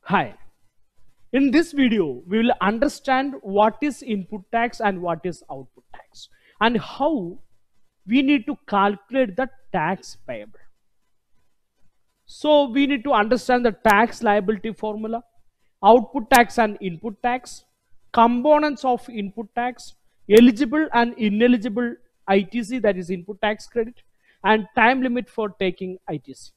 Hi. In this video, we will understand what is input tax and what is output tax and how we need to calculate the tax payable. So we need to understand the tax liability formula, output tax and input tax, components of input tax, eligible and ineligible ITC, that is input tax credit, and time limit for taking ITC.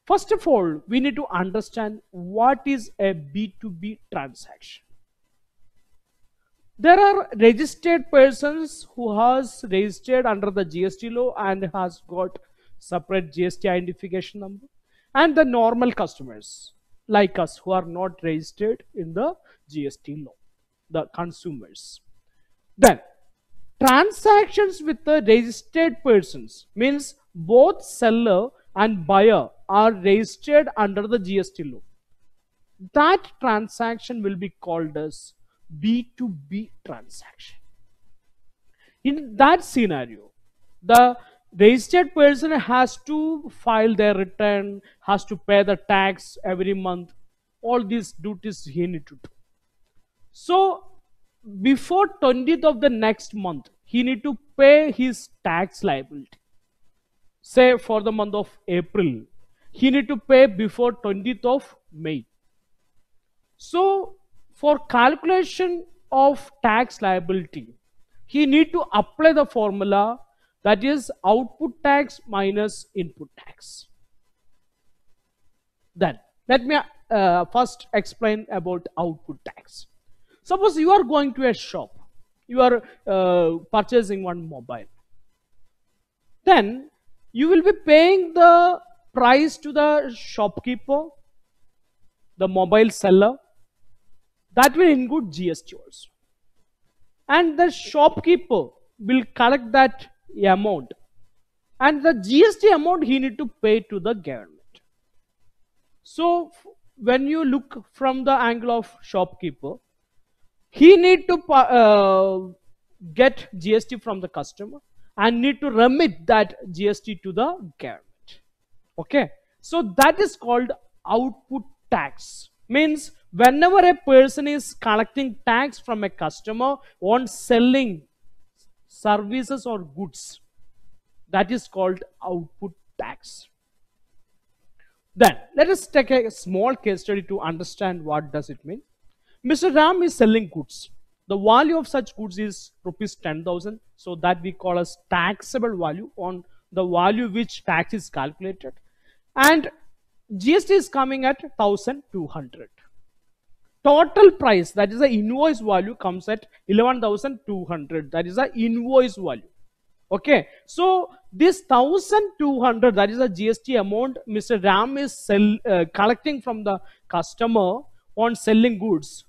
First of all, we need to understand what is a B2B transaction. There are registered persons who has registered under the GST law and has got separate GST identification number, and the normal customers like us who are not registered in the GST law, the consumers. Then transactions with the registered persons means both seller and buyer are registered under the GST law. That transaction will be called as B2B transaction. In that scenario, the registered person has to file their return, has to pay the tax every month. All these duties he need to do. So before 20th of the next month, he need to pay his tax liability. Say for the month of April, he need to pay before 20th of May. So for calculation of tax liability, he need to apply the formula, that is output tax minus input tax. Then let me first explain about output tax. Suppose you are going to a shop, you are purchasing one mobile. Then you will be paying the price to the shopkeeper, the mobile seller. That will include GST also. And the shopkeeper will collect that amount. And the GST amount he need to pay to the government. So when you look from the angle of shopkeeper, he need to get GST from the customer and need to remit that GST to the government. Okay, so that is called output tax. Means whenever a person is collecting tax from a customer on selling services or goods, that is called output tax. Then let us take a small case study to understand what does it mean. Mr. Ram is selling goods. The value of such goods is rupees 10,000. So that we call as taxable value on the value which tax is calculated. And GST is coming at 1,200. Total price, that is the invoice value, comes at 11,200. That is the invoice value. Okay, so this 1,200, that is the GST amount Mr. Ram is collecting from the customer on selling goods.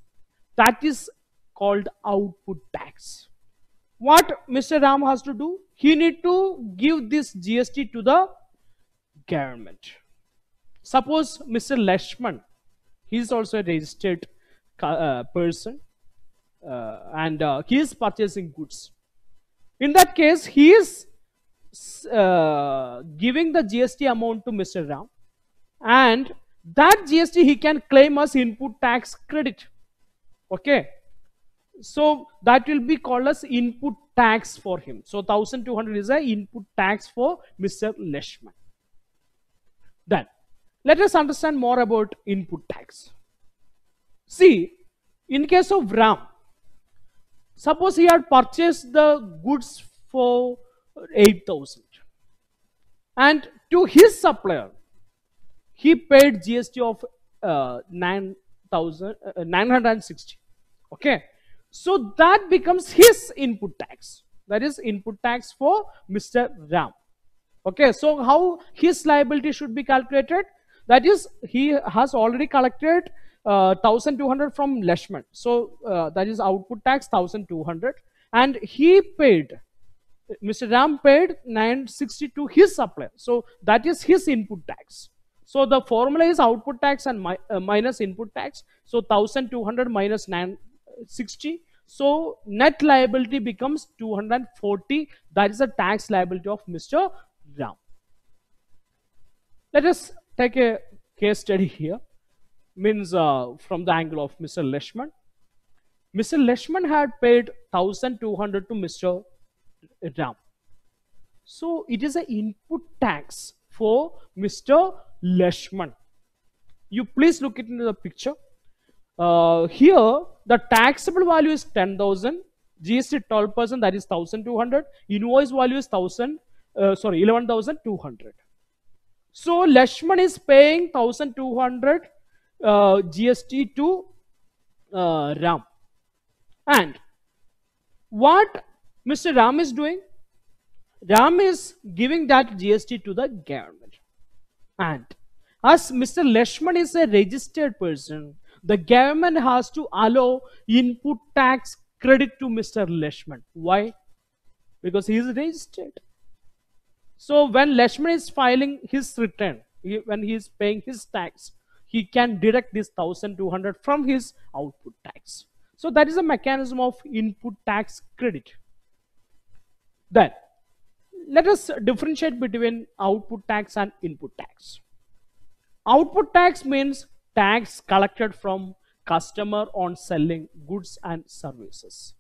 That is called output tax. What Mr. Ram has to do? He need to give this GST to the government. Suppose Mr. Lashman, he is also a registered person and he is purchasing goods. In that case, he is giving the GST amount to Mr. Ram, and that GST he can claim as input tax credit. Okay, so that will be called as input tax for him. So 1,200 is a input tax for Mr. Lashman. Then let us understand more about input tax. See, in case of Ram, suppose he had purchased the goods for 8,000 and to his supplier he paid GST of 9,960. Okay, so that becomes his input tax. That is input tax for Mr. Ram. Okay, so how his liability should be calculated? That is, he has already collected 1,200 from Lashman. So that is output tax 1,200, and he paid, Mr. Ram paid 960 to his supplier. So that is his input tax. So the formula is output tax and minus input tax. So 1,200 minus 960. So net liability becomes 240. That is the tax liability of Mr. Ram. Let us take a case study here. means from the angle of Mr. Leshman. Mr. Leshman had paid 1,200 to Mr. Ram. So it is an input tax for Mr. Leshman. You please look into the picture. Here, the taxable value is 10,000. GST 12%, that is 1,200. Invoice value is 11,200. So Leshman is paying 1,200 GST to Ram. And what Mr. Ram is doing? Ram is giving that GST to the government. And as Mr. Leshman is a registered person, the government has to allow input tax credit to Mr. Leshman. Why? Because he is registered. So when Leshman is filing his return, when he is paying his tax, he can deduct this 1,200 from his output tax. So that is a mechanism of input tax credit. Then let us differentiate between output tax and input tax. Output tax means tax collected from customer on selling goods and services.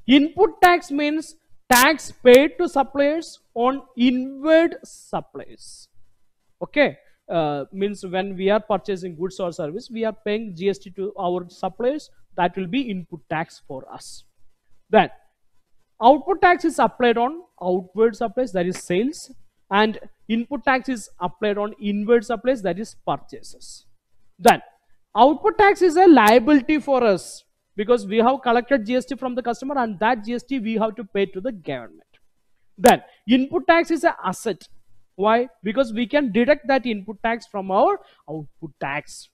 Input tax means tax paid to suppliers on inward supplies. Okay, means when we are purchasing goods or service, we are paying GST to our suppliers. That will be input tax for us. Then output tax is applied on outward supplies, that is sales, and input tax is applied on inward supplies, that is purchases. Then output tax is a liability for us because we have collected GST from the customer and that GST we have to pay to the government. Then input tax is an asset. Why? Because we can deduct that input tax from our output tax.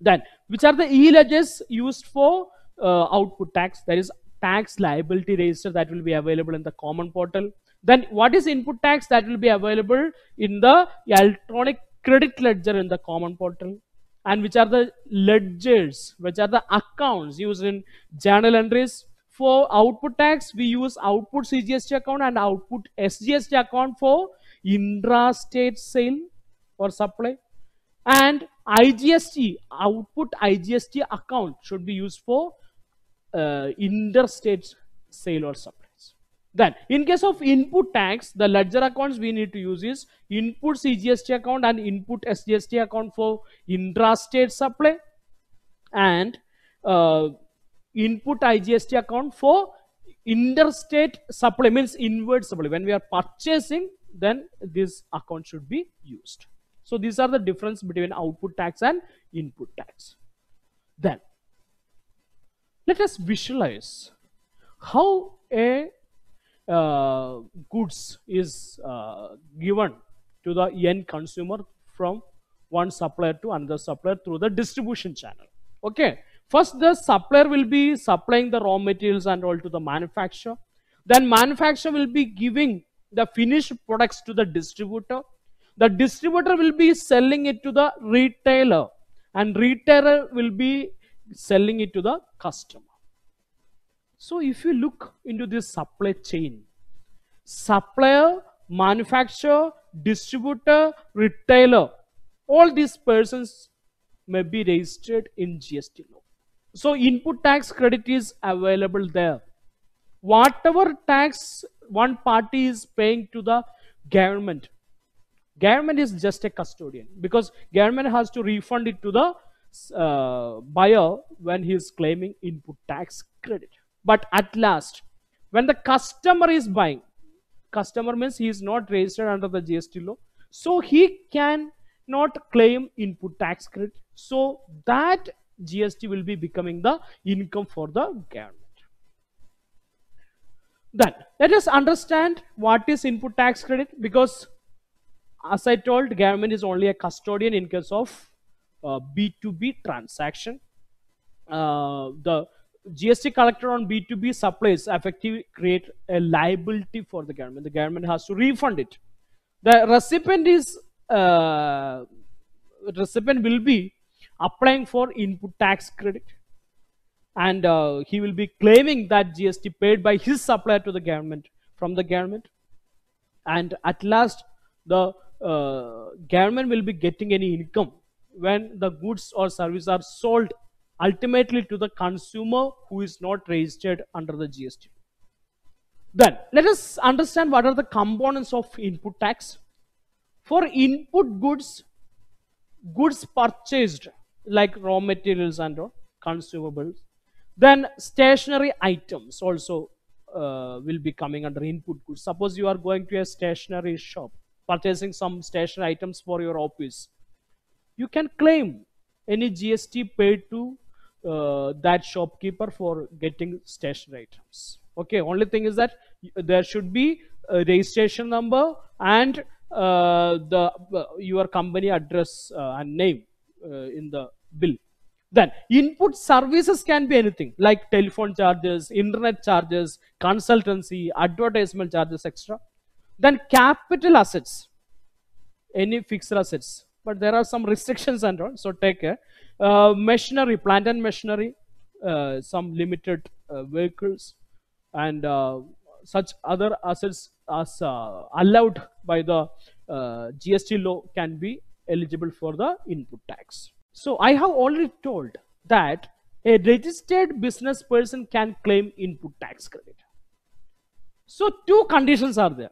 Then which are the e-ledgers used for output tax? There is tax liability register that will be available in the common portal. Then what is input tax? That will be available in the electronic credit ledger in the common portal. And which are the ledgers, which are the accounts used in journal entries? For output tax, we use output CGST account and output SGST account for intra-state sale or supply. And IGST, output IGST account should be used for interstate sale or supplies. Then in case of input tax, the ledger accounts we need to use is input CGST account and input SGST account for intrastate supply, and input IGST account for interstate supply, means inward supply. When we are purchasing, then this account should be used. So these are the difference between output tax and input tax. Then let us visualize how a goods is given to the end consumer from one supplier to another supplier through the distribution channel. Okay, first the supplier will be supplying the raw materials and all to the manufacturer. Then manufacturer will be giving the finished products to the distributor. The distributor will be selling it to the retailer, and retailer will be selling it to the customer. So if you look into this supply chain, supplier, manufacturer, distributor, retailer, all these persons may be registered in GST law. So input tax credit is available there. Whatever tax one party is paying to the government, government is just a custodian, because government has to refund it to the buyer when he is claiming input tax credit. But at last, when the customer is buying, customer means he is not registered under the GST law, so he can not claim input tax credit. So that GST will be becoming the income for the government. Then let us understand what is input tax credit, because as I told, government is only a custodian in case of B2B transaction. The GST collected on B2B supplies effectively create a liability for the government. The government has to refund it. The recipient will be applying for input tax credit, and he will be claiming that GST paid by his supplier to the government from the government, and at last the government will be getting any income when the goods or services are sold ultimately to the consumer who is not registered under the GST. Then let us understand what are the components of input tax. For input goods, goods purchased like raw materials and consumables, then stationary items also will be coming under input goods. Suppose you are going to a stationery shop purchasing some stationery items for your office, you can claim any GST paid to that shopkeeper for getting stationery items. Okay, only thing is that there should be a registration number and the your company address and name in the bill. Then input services can be anything like telephone charges, internet charges, consultancy, advertisement charges, etc. Then capital assets, any fixed assets, but there are some restrictions and all, so take care. Machinery, plant and machinery, some limited vehicles, and such other assets as allowed by the GST law can be eligible for the input tax. So I have already told that a registered business person can claim input tax credit. So two conditions are there.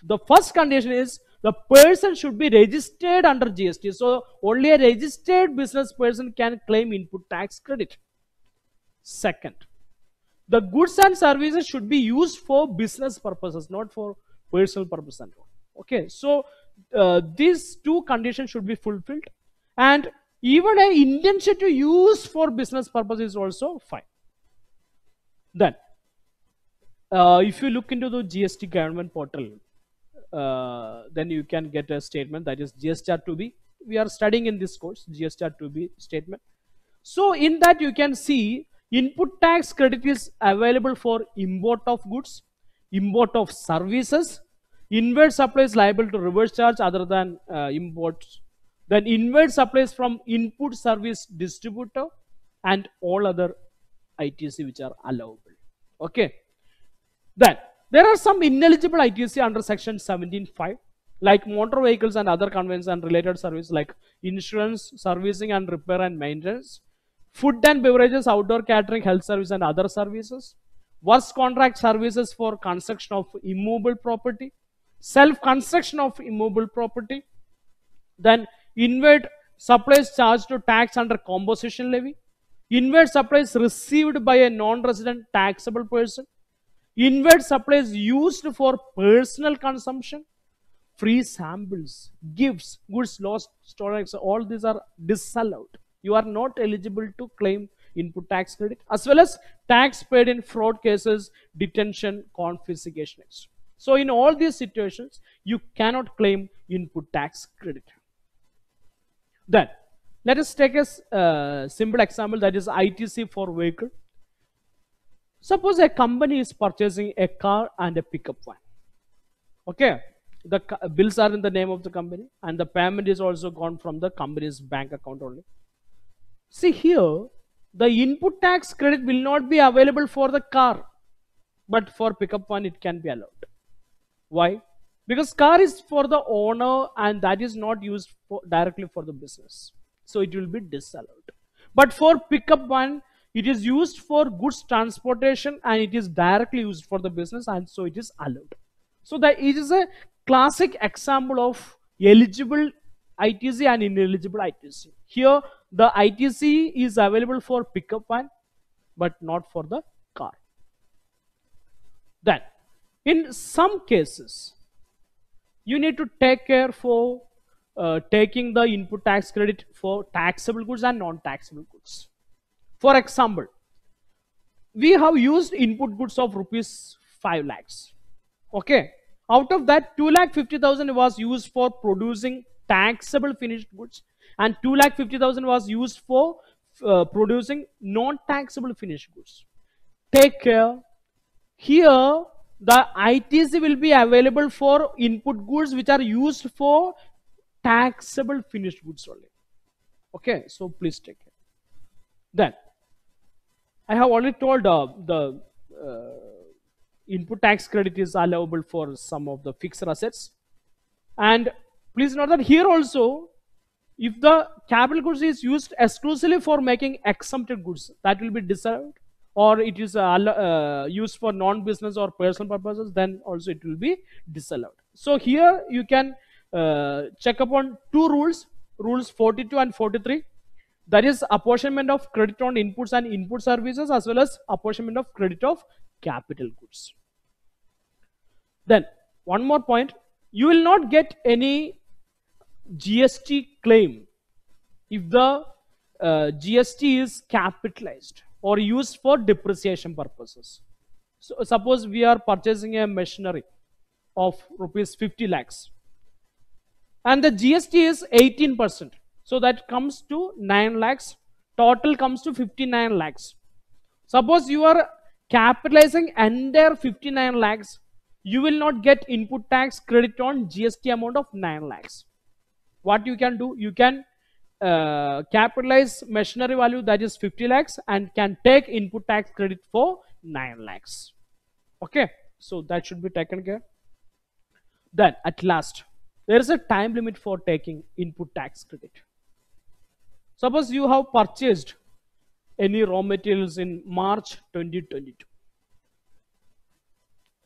The first condition is the person should be registered under GST. So only a registered business person can claim input tax credit. Second, the goods and services should be used for business purposes, not for personal purpose. Okay, so these two conditions should be fulfilled, and even an intention to use for business purpose is also fine. Then, if you look into the GST government portal, then you can get a statement that is GSTR to be. We are studying in this course GSTR to be statement. So in that you can see input tax credit is available for import of goods, import of services, inward supplies liable to reverse charge other than imports, then inward supplies from input service distributor, and all other ITC which are allowable. Okay. Then there are some ineligible ITC under section 17(5), like motor vehicles and other conveyance and related services like insurance, servicing and repair and maintenance, food and beverages, outdoor catering, health service and other services, works contract services for construction of immovable property, self-construction of immovable property, then inward supplies charged to tax under composition levy, inward supplies received by a non-resident taxable person, inward supplies used for personal consumption, free samples, gifts, goods lost, stolen, all these are disallowed. You are not eligible to claim input tax credit, as well as tax paid in fraud cases, detention, confiscation. So in all these situations, you cannot claim input tax credit. Then let us take a simple example, that is ITC for vehicle. Suppose a company is purchasing a car and a pickup van. Okay, the bills are in the name of the company and the payment is also gone from the company's bank account only. See here, the input tax credit will not be available for the car, but for pickup van it can be allowed. Why? Because car is for the owner and that is not used directly for the business, so it will be disallowed. But for pickup van, it is used for goods transportation and it is directly used for the business, and so it is allowed. So that it is a classic example of eligible ITC and ineligible ITC. Here the ITC is available for pickup van but not for the car. Then in some cases you need to take care for taking the input tax credit for taxable goods and non-taxable goods. For example, we have used input goods of rupees 5 lakhs. Okay, out of that 2,50,000 was used for producing taxable finished goods and 2,50,000 was used for producing non-taxable finished goods. Take care, here the ITC will be available for input goods which are used for taxable finished goods only. Okay, so please take care. Then I have already told the input tax credit is allowable for some of the fixed assets, and please note that here also If the capital goods is used exclusively for making exempted goods, that will be disallowed, or it is used for non-business or personal purposes, then also it will be disallowed. So here you can check upon two rules, rules 42 and 43. That is apportionment of credit on inputs and input services, as well as apportionment of credit of capital goods. Then one more point, you will not get any GST claim if the GST is capitalized or used for depreciation purposes. So suppose we are purchasing a machinery of rupees 50 lakhs and the GST is 18%. So that comes to 9 lakhs. Total comes to 59 lakhs. Suppose you are capitalizing entire 59 lakhs, you will not get input tax credit on GST amount of 9 lakhs. What you can do, you can capitalize machinery value, that is 50 lakhs, and can take input tax credit for 9 lakhs. Okay, so that should be taken care. Then at last, there is a time limit for taking input tax credit. Suppose you have purchased any raw materials in March 2022.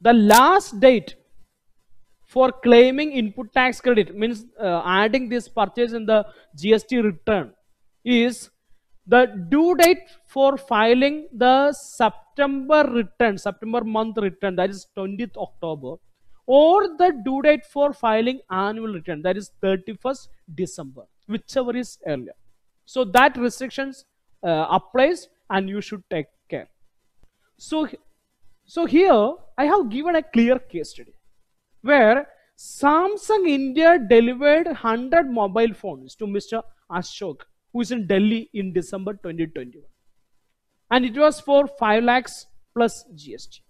The last date for claiming input tax credit, means adding this purchase in the GST return, is the due date for filing the September return, September month return, that is 20th October, or the due date for filing annual return, that is 31st December, whichever is earlier. So that restrictions applies, and you should take care. So here I have given a clear case study where Samsung India delivered 100 mobile phones to Mr. Ashok, who is in Delhi in December 2021. And it was for 5 lakhs plus GST.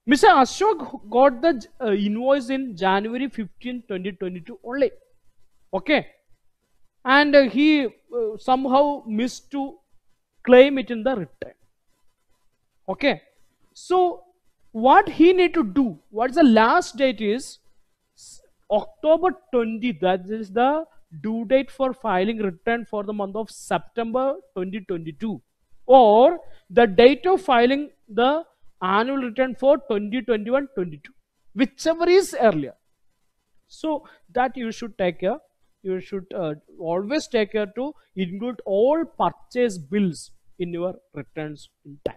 Mr. Ashok got the invoice in January 15, 2022 only. Okay. And he somehow missed to claim it in the return. Okay. So what he need to do, what is the last date is October 20, that is the due date for filing return for the month of September 2022, or the date of filing the annual return for 2021-22, whichever is earlier. So that you should take care. You should always take care to include all purchase bills in your returns in time.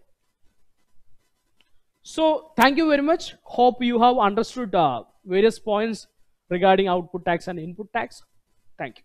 So thank you very much. Hope you have understood various points regarding output tax and input tax. Thank you.